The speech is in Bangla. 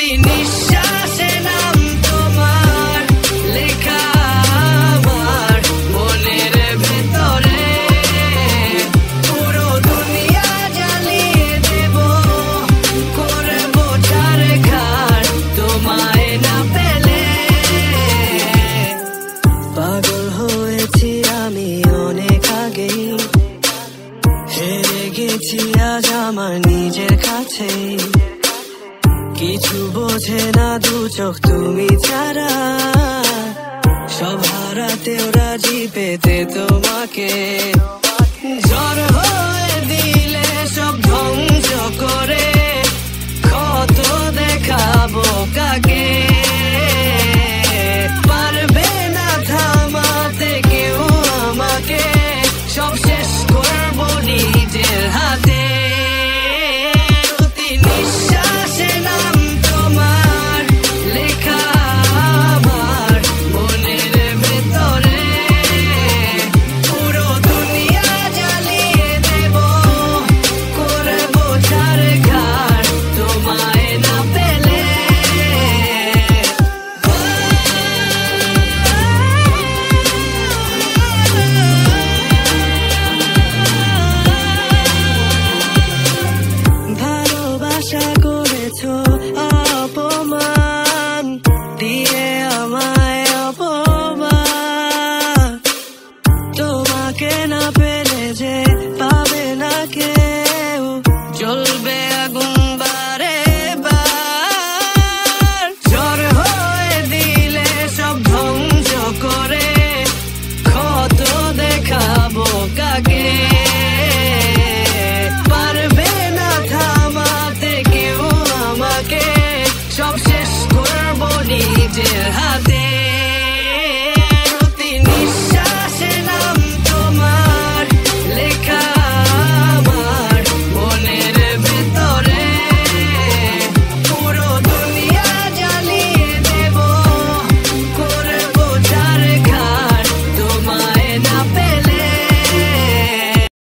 প্রতি নিঃশ্বাসে নাম তোমার লেখা আমার মনের ভেতরে। পুরো দুনিয়া জ্বালিয়ে দেব, করব ছারখার তোমায় না পেলে। পাগল হয়েছি আমি অনেক আগেই, হেরে গেছি আজ আমার নিজের কাছে। কিছু বোঝে না দু চোখ তুমি ছাড়া, সব হারাতেও রাজি পেতে তোমাকে। ঝড় হয়ে দিলে সব ধ্বংস করে, কত দেখাবো কাকে। পারবে না থামাতে কেউ আমাকে, সব শেষ করবো নিজের হাতে। প্রতি নিঃশ্বাসে নাম তোমার লেখা আমার মনের ভেতরে। পুরো দুনিয়া জ্বালিয়ে দেব, করবো ছারখার তোমায় না পেলে। ভালোবাসা করেছো